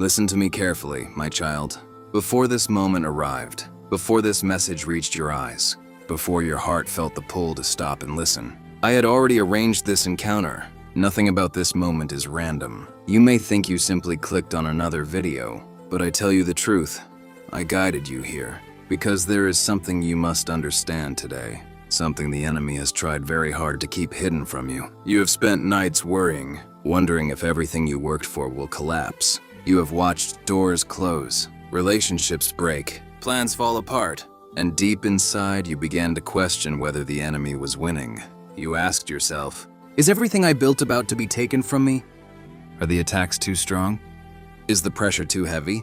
Listen to me carefully, my child. Before this moment arrived, before this message reached your eyes, before your heart felt the pull to stop and listen, I had already arranged this encounter. Nothing about this moment is random. You may think you simply clicked on another video, but I tell you the truth, I guided you here. Because there is something you must understand today. Something the enemy has tried very hard to keep hidden from you. You have spent nights worrying, wondering if everything you worked for will collapse. You have watched doors close, relationships break, plans fall apart, and deep inside you began to question whether the enemy was winning. You asked yourself, is everything I built about to be taken from me? Are the attacks too strong? Is the pressure too heavy?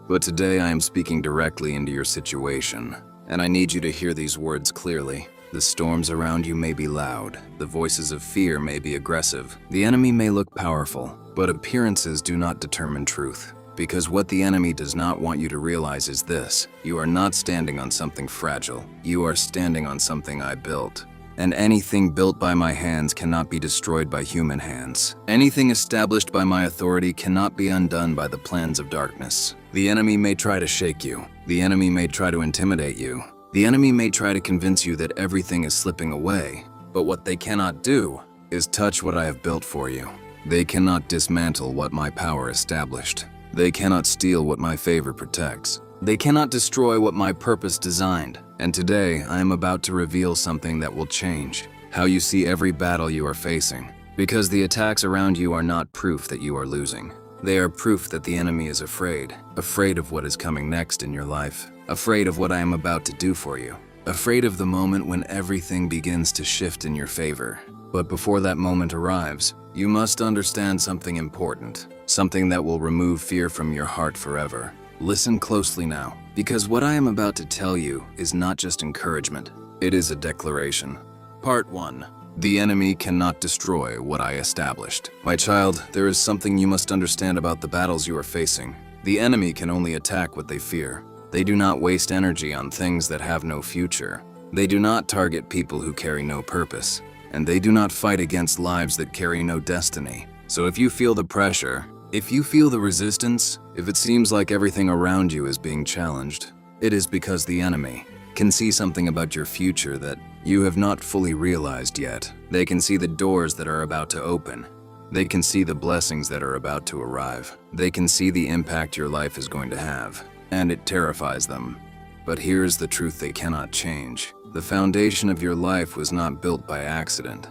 But today I am speaking directly into your situation, and I need you to hear these words clearly. The storms around you may be loud, the voices of fear may be aggressive, the enemy may look powerful, but appearances do not determine truth. Because what the enemy does not want you to realize is this: you are not standing on something fragile, you are standing on something I built. And anything built by my hands cannot be destroyed by human hands. Anything established by my authority cannot be undone by the plans of darkness. The enemy may try to shake you. The enemy may try to intimidate you. The enemy may try to convince you that everything is slipping away. But what they cannot do is touch what I have built for you. They cannot dismantle what my power established. They cannot steal what my favor protects. They cannot destroy what my purpose designed. And today, I am about to reveal something that will change how you see every battle you are facing. Because the attacks around you are not proof that you are losing. They are proof that the enemy is afraid of what is coming next in your life, afraid of what I am about to do for you, afraid of the moment when everything begins to shift in your favor. But before that moment arrives, you must understand something important, something that will remove fear from your heart forever. Listen closely now, because what I am about to tell you is not just encouragement, it is a declaration. Part 1. The enemy cannot destroy what I established. My child, there is something you must understand about the battles you are facing. The enemy can only attack what they fear. They do not waste energy on things that have no future. They do not target people who carry no purpose. And they do not fight against lives that carry no destiny. So if you feel the pressure, if you feel the resistance, if it seems like everything around you is being challenged, it is because the enemy can see something about your future that you have not fully realized yet. They can see the doors that are about to open. They can see the blessings that are about to arrive. They can see the impact your life is going to have, and it terrifies them. But here's the truth they cannot change. The foundation of your life was not built by accident.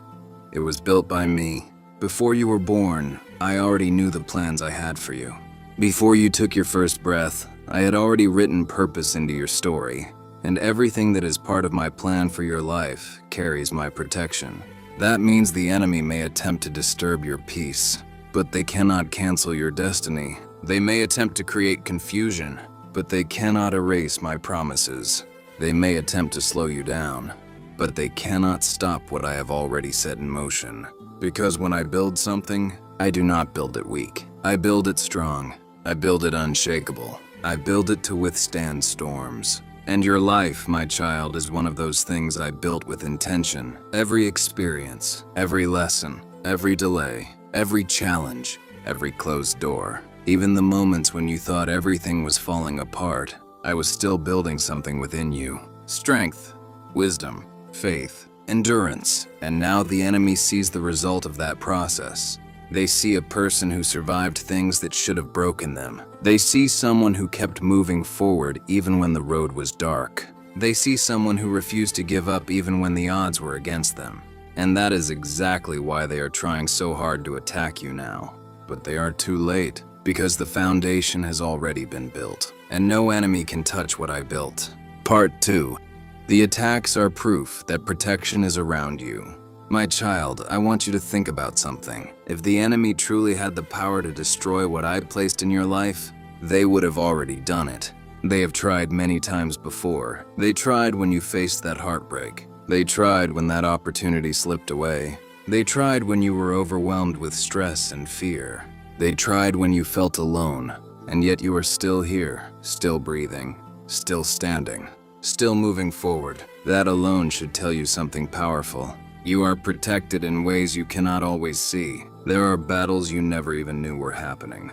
It was built by me. Before you were born, I already knew the plans I had for you. Before you took your first breath, I had already written purpose into your story, and everything that is part of my plan for your life carries my protection. That means the enemy may attempt to disturb your peace, but they cannot cancel your destiny. They may attempt to create confusion, but they cannot erase my promises. They may attempt to slow you down, but they cannot stop what I have already set in motion. Because when I build something, I do not build it weak. I build it strong. I build it unshakable. I build it to withstand storms. And your life, my child, is one of those things I built with intention. Every experience, every lesson, every delay, every challenge, every closed door. Even the moments when you thought everything was falling apart, I was still building something within you. Strength, wisdom, faith, endurance. And now the enemy sees the result of that process. They see a person who survived things that should have broken them. They see someone who kept moving forward even when the road was dark. They see someone who refused to give up even when the odds were against them. And that is exactly why they are trying so hard to attack you now. But they are too late, because the foundation has already been built, and no enemy can touch what I built. Part 2. The attacks are proof that protection is around you. My child, I want you to think about something. If the enemy truly had the power to destroy what I placed in your life, they would have already done it. They have tried many times before. They tried when you faced that heartbreak. They tried when that opportunity slipped away. They tried when you were overwhelmed with stress and fear. They tried when you felt alone, and yet you are still here, still breathing, still standing, still moving forward. That alone should tell you something powerful. You are protected in ways you cannot always see. There are battles you never even knew were happening.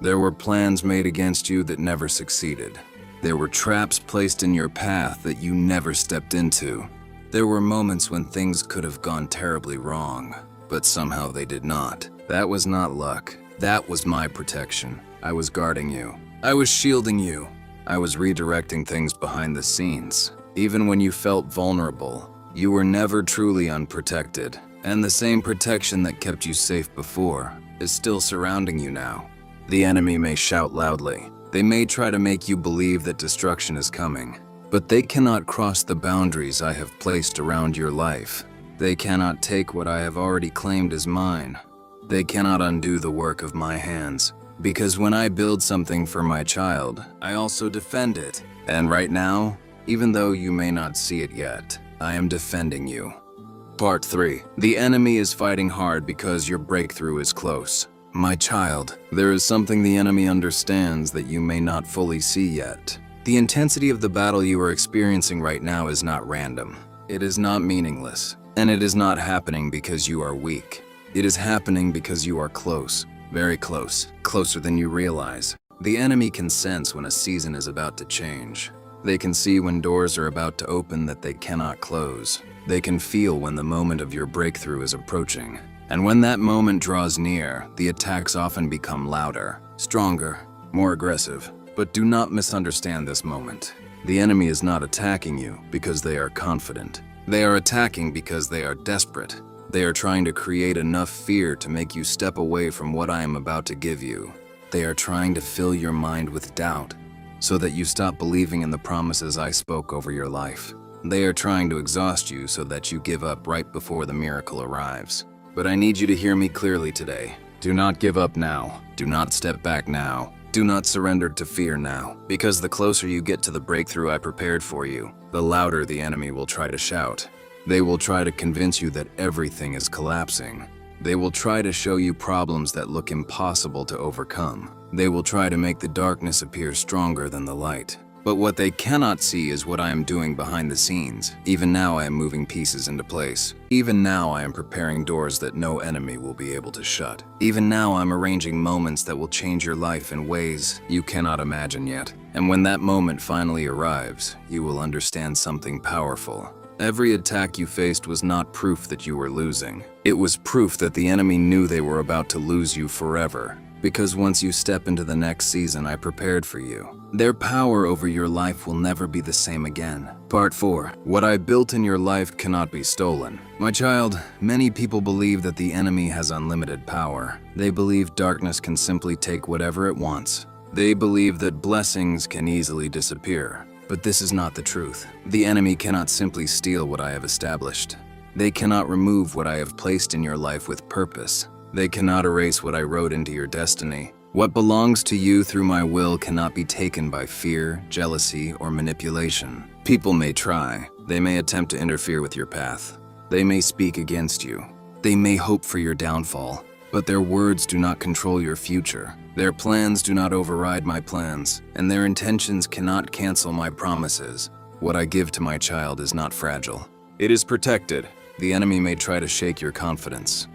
There were plans made against you that never succeeded. There were traps placed in your path that you never stepped into. There were moments when things could have gone terribly wrong, but somehow they did not. That was not luck. That was my protection. I was guarding you. I was shielding you. I was redirecting things behind the scenes. Even when you felt vulnerable, you were never truly unprotected. And the same protection that kept you safe before is still surrounding you now. The enemy may shout loudly. They may try to make you believe that destruction is coming, but they cannot cross the boundaries I have placed around your life. They cannot take what I have already claimed as mine. They cannot undo the work of my hands. Because when I build something for my child, I also defend it. And right now, even though you may not see it yet, I am defending you. Part 3. The enemy is fighting hard because your breakthrough is close. My child, there is something the enemy understands that you may not fully see yet. The intensity of the battle you are experiencing right now is not random. It is not meaningless. And it is not happening because you are weak. It is happening because you are close. Very close. Closer than you realize. The enemy can sense when a season is about to change. They can see when doors are about to open that they cannot close. They can feel when the moment of your breakthrough is approaching. And when that moment draws near, the attacks often become louder, stronger, more aggressive. But do not misunderstand this moment. The enemy is not attacking you because they are confident. They are attacking because they are desperate. They are trying to create enough fear to make you step away from what I am about to give you. They are trying to fill your mind with doubt so that you stop believing in the promises I spoke over your life. They are trying to exhaust you so that you give up right before the miracle arrives. But I need you to hear me clearly today. Do not give up now. Do not step back now. Do not surrender to fear now, because the closer you get to the breakthrough I prepared for you, the louder the enemy will try to shout. They will try to convince you that everything is collapsing. They will try to show you problems that look impossible to overcome. They will try to make the darkness appear stronger than the light. But what they cannot see is what I am doing behind the scenes. Even now I am moving pieces into place. Even now I am preparing doors that no enemy will be able to shut. Even now I'm arranging moments that will change your life in ways you cannot imagine yet. And when that moment finally arrives, you will understand something powerful. Every attack you faced was not proof that you were losing. It was proof that the enemy knew they were about to lose you forever. Because once you step into the next season I prepared for you, their power over your life will never be the same again. Part 4. What I built in your life cannot be stolen. My child, many people believe that the enemy has unlimited power. They believe darkness can simply take whatever it wants. They believe that blessings can easily disappear. But this is not the truth. The enemy cannot simply steal what I have established. They cannot remove what I have placed in your life with purpose. They cannot erase what I wrote into your destiny. What belongs to you through my will cannot be taken by fear, jealousy, or manipulation. People may try. They may attempt to interfere with your path. They may speak against you. They may hope for your downfall. But their words do not control your future. Their plans do not override my plans, and their intentions cannot cancel my promises. What I give to my child is not fragile. It is protected. The enemy may try to shake your confidence.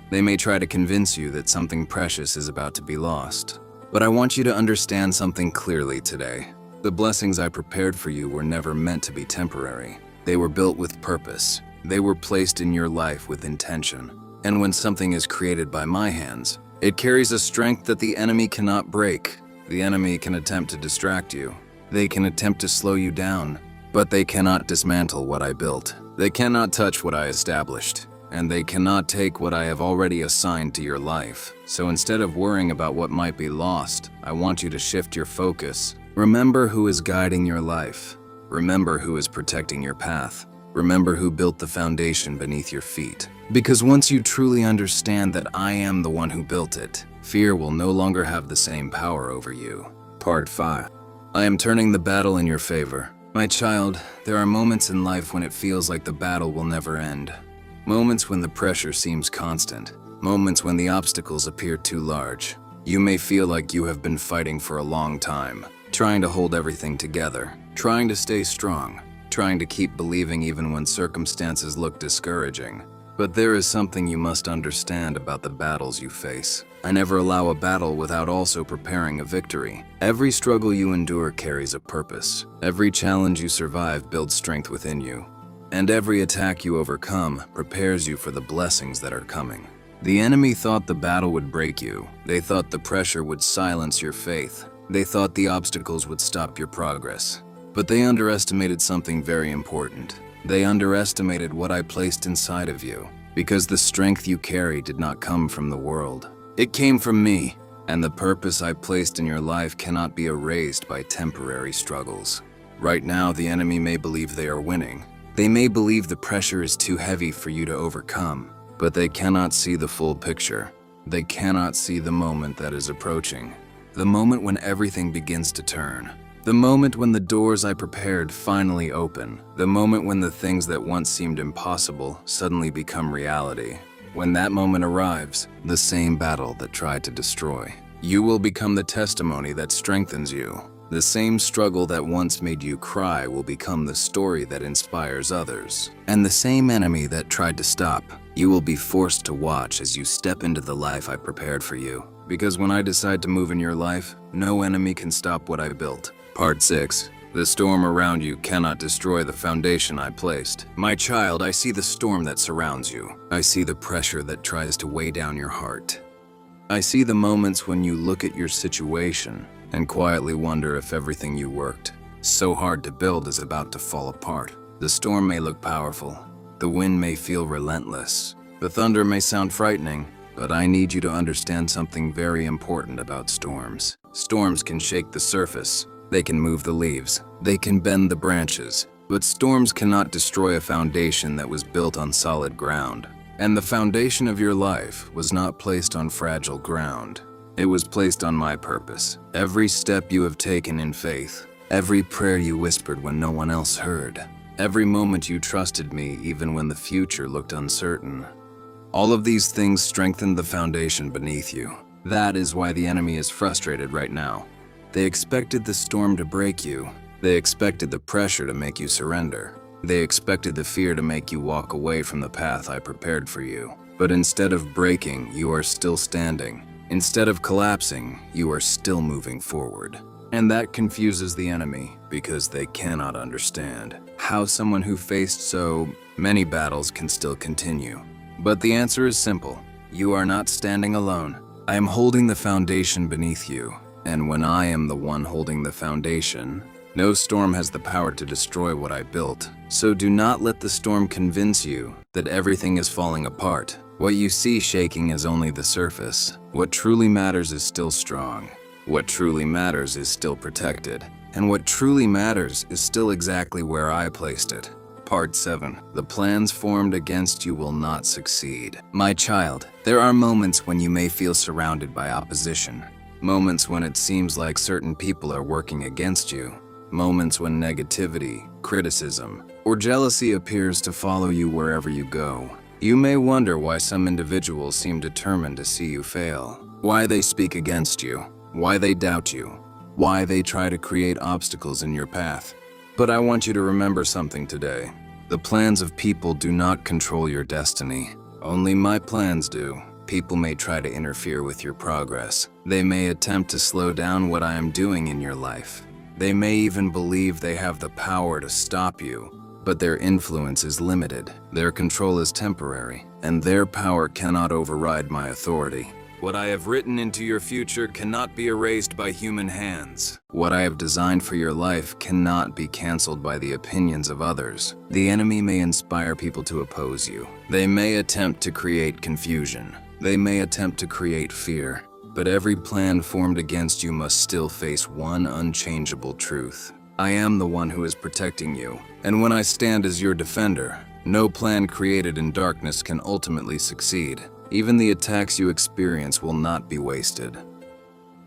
They may try to convince you that something precious is about to be lost. But I want you to understand something clearly today. The blessings I prepared for you were never meant to be temporary. They were built with purpose. They were placed in your life with intention. And when something is created by my hands, it carries a strength that the enemy cannot break. The enemy can attempt to distract you. They can attempt to slow you down, but they cannot dismantle what I built. They cannot touch what I established. And they cannot take what I have already assigned to your life. So instead of worrying about what might be lost, I want you to shift your focus. Remember who is guiding your life. Remember who is protecting your path. Remember who built the foundation beneath your feet. Because once you truly understand that I am the one who built it, fear will no longer have the same power over you. Part 5. I am turning the battle in your favor. My child, there are moments in life when it feels like the battle will never end. Moments when the pressure seems constant. Moments when the obstacles appear too large. You may feel like you have been fighting for a long time, trying to hold everything together, trying to stay strong, trying to keep believing even when circumstances look discouraging. But there is something you must understand about the battles you face. I never allow a battle without also preparing a victory. Every struggle you endure carries a purpose. Every challenge you survive builds strength within you. And every attack you overcome prepares you for the blessings that are coming. The enemy thought the battle would break you. They thought the pressure would silence your faith. They thought the obstacles would stop your progress. But they underestimated something very important. They underestimated what I placed inside of you, because the strength you carry did not come from the world. It came from me, and the purpose I placed in your life cannot be erased by temporary struggles. Right now, the enemy may believe they are winning. They may believe the pressure is too heavy for you to overcome, but they cannot see the full picture. They cannot see the moment that is approaching, the moment when everything begins to turn. The moment when the doors I prepared finally open. The moment when the things that once seemed impossible suddenly become reality. When that moment arrives, the same battle that tried to destroy you will become the testimony that strengthens you. The same struggle that once made you cry will become the story that inspires others. And the same enemy that tried to stop, you will be forced to watch as you step into the life I prepared for you. Because when I decide to move in your life, no enemy can stop what I built. Part 6. The storm around you cannot destroy the foundation I placed. My child, I see the storm that surrounds you. I see the pressure that tries to weigh down your heart. I see the moments when you look at your situation and quietly wonder if everything you worked so hard to build is about to fall apart. The storm may look powerful. The wind may feel relentless. The thunder may sound frightening. But I need you to understand something very important about storms. Storms can shake the surface. They can move the leaves. They can bend the branches. But storms cannot destroy a foundation that was built on solid ground. And the foundation of your life was not placed on fragile ground. It was placed on my purpose. Every step you have taken in faith. Every prayer you whispered when no one else heard. Every moment you trusted me even when the future looked uncertain. All of these things strengthened the foundation beneath you. That is why the enemy is frustrated right now. They expected the storm to break you. They expected the pressure to make you surrender. They expected the fear to make you walk away from the path I prepared for you. But instead of breaking, you are still standing. Instead of collapsing, you are still moving forward. And that confuses the enemy because they cannot understand how someone who faced so many battles can still continue. But the answer is simple. You are not standing alone. I am holding the foundation beneath you. And when I am the one holding the foundation, no storm has the power to destroy what I built. So do not let the storm convince you that everything is falling apart. What you see shaking is only the surface. What truly matters is still strong. What truly matters is still protected. And what truly matters is still exactly where I placed it. Part 7. The plans formed against you will not succeed. My child, there are moments when you may feel surrounded by opposition. Moments when it seems like certain people are working against you. Moments when negativity, criticism, or jealousy appears to follow you wherever you go. You may wonder why some individuals seem determined to see you fail. Why they speak against you. Why they doubt you. Why they try to create obstacles in your path. But I want you to remember something today. The plans of people do not control your destiny. Only my plans do. People may try to interfere with your progress. They may attempt to slow down what I am doing in your life. They may even believe they have the power to stop you, but their influence is limited. Their control is temporary, and their power cannot override my authority. What I have written into your future cannot be erased by human hands. What I have designed for your life cannot be canceled by the opinions of others. The enemy may inspire people to oppose you. They may attempt to create confusion. They may attempt to create fear. But every plan formed against you must still face one unchangeable truth. I am the one who is protecting you. And when I stand as your defender, no plan created in darkness can ultimately succeed. Even the attacks you experience will not be wasted.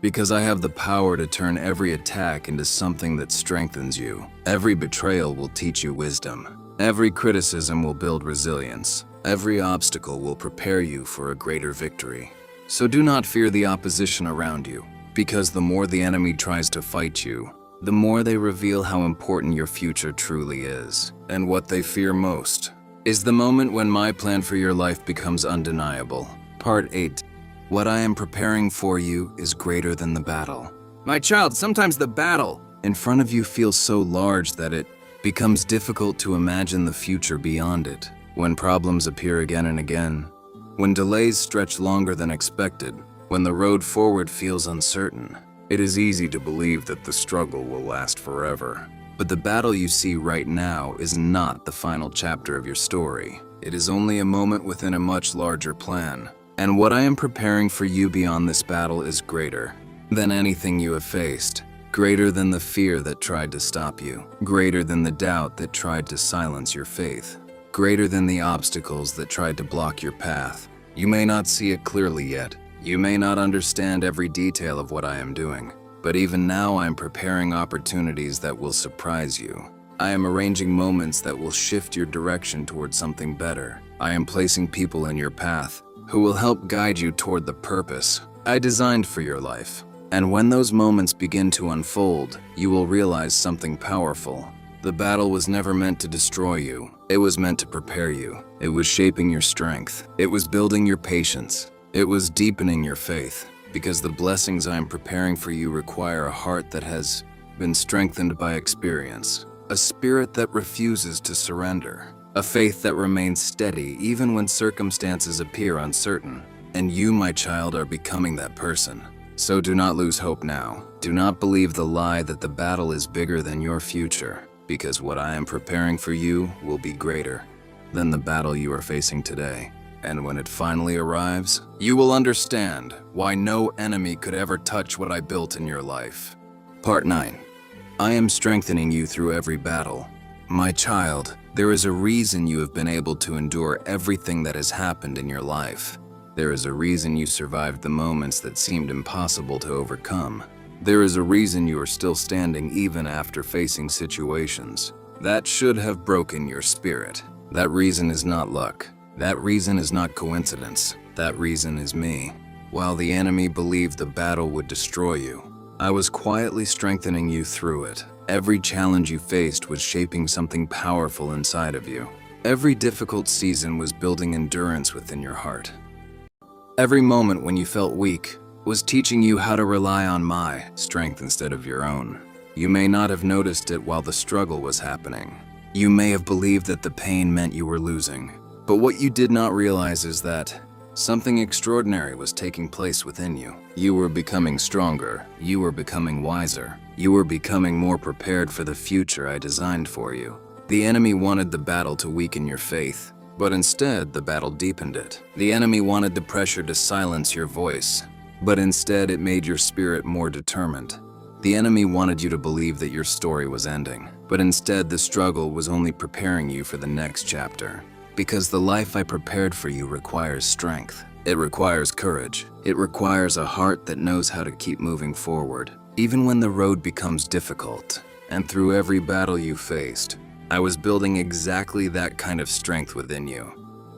Because I have the power to turn every attack into something that strengthens you. Every betrayal will teach you wisdom. Every criticism will build resilience. Every obstacle will prepare you for a greater victory. So do not fear the opposition around you, because the more the enemy tries to fight you, the more they reveal how important your future truly is. And what they fear most is the moment when my plan for your life becomes undeniable. Part 8. What I am preparing for you is greater than the battle. My child, sometimes the battle in front of you feels so large that it becomes difficult to imagine the future beyond it. When problems appear again and again, when delays stretch longer than expected, when the road forward feels uncertain, it is easy to believe that the struggle will last forever. But the battle you see right now is not the final chapter of your story. It is only a moment within a much larger plan. And what I am preparing for you beyond this battle is greater than anything you have faced, greater than the fear that tried to stop you, greater than the doubt that tried to silence your faith, greater than the obstacles that tried to block your path. You may not see it clearly yet. You may not understand every detail of what I am doing. But even now, I am preparing opportunities that will surprise you. I am arranging moments that will shift your direction towards something better. I am placing people in your path who will help guide you toward the purpose I designed for your life. And when those moments begin to unfold, you will realize something powerful. The battle was never meant to destroy you. It was meant to prepare you. It was shaping your strength. It was building your patience. It was deepening your faith. Because the blessings I am preparing for you require a heart that has been strengthened by experience, a spirit that refuses to surrender, a faith that remains steady even when circumstances appear uncertain. And you, my child, are becoming that person. So do not lose hope now. Do not believe the lie that the battle is bigger than your future, because what I am preparing for you will be greater than the battle you are facing today. And when it finally arrives, you will understand why no enemy could ever touch what I built in your life. Part 9. I am strengthening you through every battle. My child, there is a reason you have been able to endure everything that has happened in your life. There is a reason you survived the moments that seemed impossible to overcome. There is a reason you are still standing even after facing situations that should have broken your spirit. That reason is not luck. That reason is not coincidence. That reason is me. While the enemy believed the battle would destroy you, I was quietly strengthening you through it. Every challenge you faced was shaping something powerful inside of you. Every difficult season was building endurance within your heart. Every moment when you felt weak was teaching you how to rely on my strength instead of your own. You may not have noticed it while the struggle was happening. You may have believed that the pain meant you were losing. But what you did not realize is that something extraordinary was taking place within you. You were becoming stronger. You were becoming wiser. You were becoming more prepared for the future I designed for you. The enemy wanted the battle to weaken your faith, but instead the battle deepened it. The enemy wanted the pressure to silence your voice, but instead it made your spirit more determined. The enemy wanted you to believe that your story was ending, but instead the struggle was only preparing you for the next chapter. Because the life I prepared for you requires strength. It requires courage. It requires a heart that knows how to keep moving forward, even when the road becomes difficult. And through every battle you faced, I was building exactly that kind of strength within you.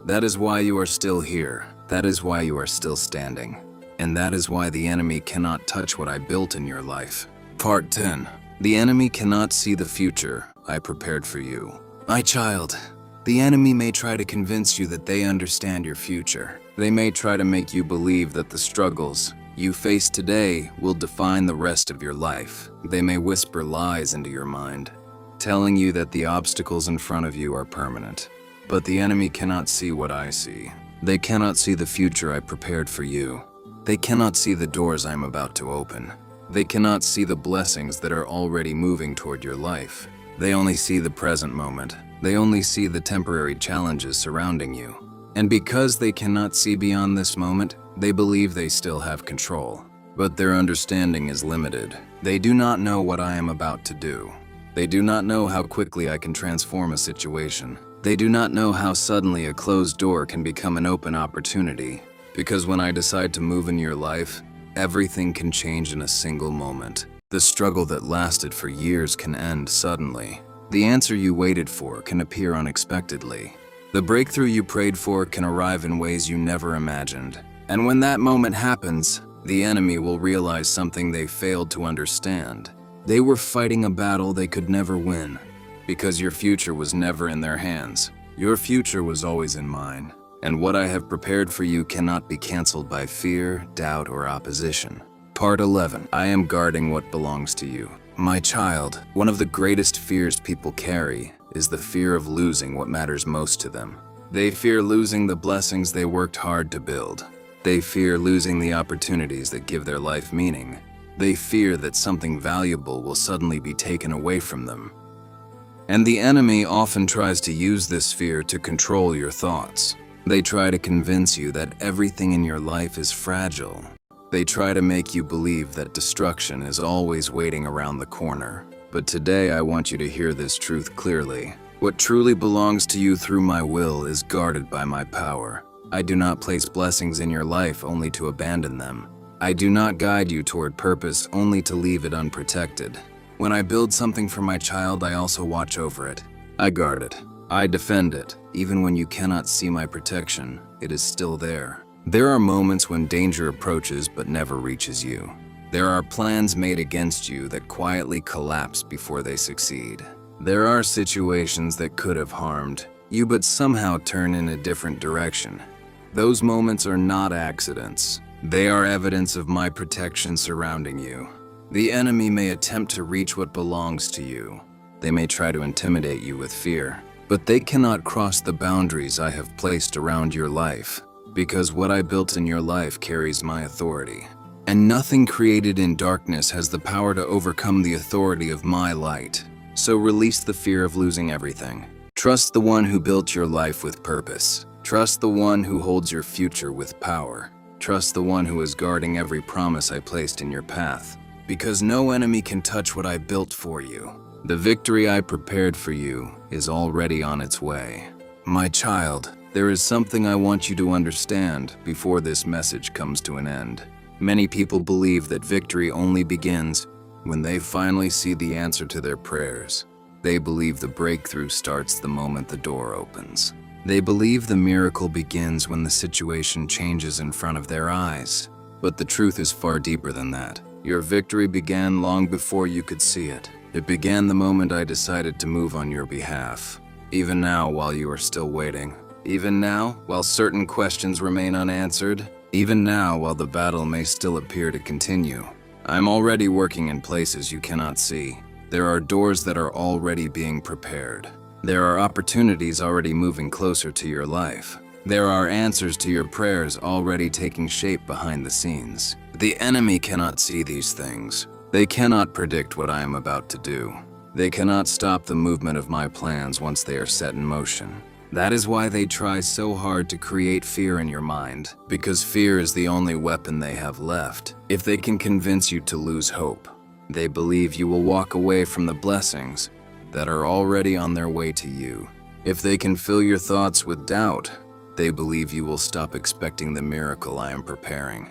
That is why you are still here. That is why you are still standing. And that is why the enemy cannot touch what I built in your life. Part 10. The enemy cannot see the future I prepared for you. My child, the enemy may try to convince you that they understand your future. They may try to make you believe that the struggles you face today will define the rest of your life. They may whisper lies into your mind, telling you that the obstacles in front of you are permanent. But the enemy cannot see what I see. They cannot see the future I prepared for you. They cannot see the doors I'm about to open. They cannot see the blessings that are already moving toward your life. They only see the present moment. They only see the temporary challenges surrounding you. And because they cannot see beyond this moment, they believe they still have control. But their understanding is limited. They do not know what I am about to do. They do not know how quickly I can transform a situation. They do not know how suddenly a closed door can become an open opportunity. Because when I decide to move in your life, everything can change in a single moment. The struggle that lasted for years can end suddenly. The answer you waited for can appear unexpectedly. The breakthrough you prayed for can arrive in ways you never imagined. And when that moment happens, the enemy will realize something they failed to understand. They were fighting a battle they could never win, because your future was never in their hands. Your future was always in mine, and what I have prepared for you cannot be canceled by fear, doubt, or opposition. Part 11. I am guarding what belongs to you. My child, one of the greatest fears people carry is the fear of losing what matters most to them. They fear losing the blessings they worked hard to build. They fear losing the opportunities that give their life meaning. They fear that something valuable will suddenly be taken away from them. And the enemy often tries to use this fear to control your thoughts. They try to convince you that everything in your life is fragile. They try to make you believe that destruction is always waiting around the corner. But today I want you to hear this truth clearly. What truly belongs to you through my will is guarded by my power. I do not place blessings in your life only to abandon them. I do not guide you toward purpose only to leave it unprotected. When I build something for my child, I also watch over it. I guard it. I defend it. Even when you cannot see my protection, it is still there. There are moments when danger approaches but never reaches you. There are plans made against you that quietly collapse before they succeed. There are situations that could have harmed you but somehow turn in a different direction. Those moments are not accidents. They are evidence of my protection surrounding you. The enemy may attempt to reach what belongs to you. They may try to intimidate you with fear, but they cannot cross the boundaries I have placed around your life, because what I built in your life carries my authority. And nothing created in darkness has the power to overcome the authority of my light. So release the fear of losing everything. Trust the one who built your life with purpose. Trust the one who holds your future with power. Trust the one who is guarding every promise I placed in your path. Because no enemy can touch what I built for you. The victory I prepared for you is already on its way. My child, there is something I want you to understand before this message comes to an end. Many people believe that victory only begins when they finally see the answer to their prayers. They believe the breakthrough starts the moment the door opens. They believe the miracle begins when the situation changes in front of their eyes. But the truth is far deeper than that. Your victory began long before you could see it. It began the moment I decided to move on your behalf. Even now, while you are still waiting. Even now, while certain questions remain unanswered. Even now, while the battle may still appear to continue. I'm already working in places you cannot see. There are doors that are already being prepared. There are opportunities already moving closer to your life. There are answers to your prayers already taking shape behind the scenes. The enemy cannot see these things. They cannot predict what I am about to do. They cannot stop the movement of my plans once they are set in motion. That is why they try so hard to create fear in your mind, because fear is the only weapon they have left. If they can convince you to lose hope, they believe you will walk away from the blessings that are already on their way to you. If they can fill your thoughts with doubt, they believe you will stop expecting the miracle I am preparing.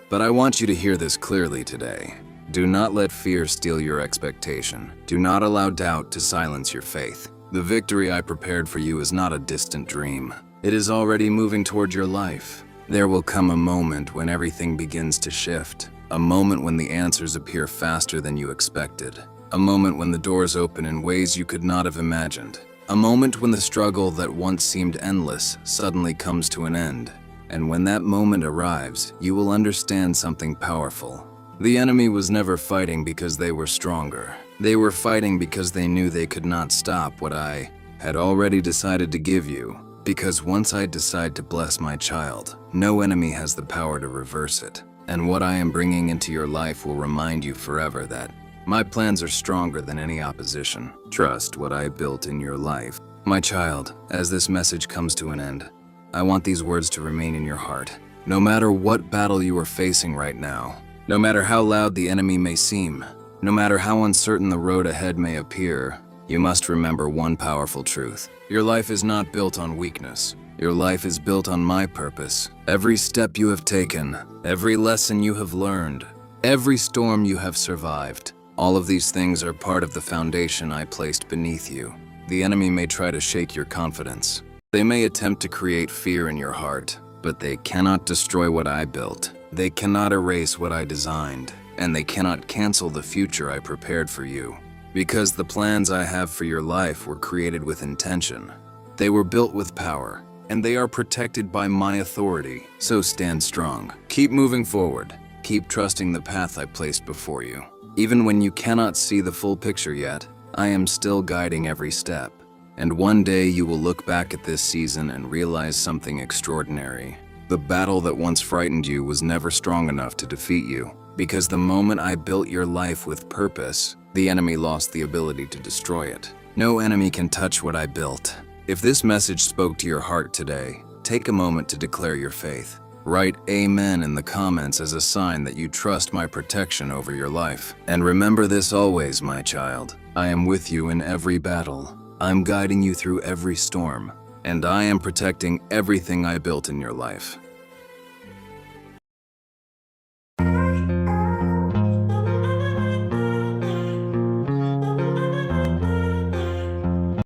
But I want you to hear this clearly today. Do not let fear steal your expectation. Do not allow doubt to silence your faith. The victory I prepared for you is not a distant dream. It is already moving toward your life. There will come a moment when everything begins to shift. A moment when the answers appear faster than you expected. A moment when the doors open in ways you could not have imagined. A moment when the struggle that once seemed endless suddenly comes to an end. And when that moment arrives, you will understand something powerful. The enemy was never fighting because they were stronger. They were fighting because they knew they could not stop what I had already decided to give you. Because once I decide to bless my child, no enemy has the power to reverse it. And what I am bringing into your life will remind you forever that my plans are stronger than any opposition. Trust what I built in your life. My child, as this message comes to an end, I want these words to remain in your heart. No matter what battle you are facing right now, no matter how loud the enemy may seem, no matter how uncertain the road ahead may appear, you must remember one powerful truth. Your life is not built on weakness. Your life is built on my purpose. Every step you have taken, every lesson you have learned, every storm you have survived, all of these things are part of the foundation I placed beneath you. The enemy may try to shake your confidence. They may attempt to create fear in your heart, but they cannot destroy what I built. They cannot erase what I designed, and they cannot cancel the future I prepared for you. Because the plans I have for your life were created with intention. They were built with power, and they are protected by my authority, so stand strong. Keep moving forward. Keep trusting the path I placed before you. Even when you cannot see the full picture yet, I am still guiding every step. And one day you will look back at this season and realize something extraordinary. The battle that once frightened you was never strong enough to defeat you, because the moment I built your life with purpose, the enemy lost the ability to destroy it. No enemy can touch what I built. If this message spoke to your heart today, take a moment to declare your faith. Write Amen in the comments as a sign that you trust my protection over your life. And remember this always, my child. I am with you in every battle. I'm guiding you through every storm. And I am protecting everything I built in your life.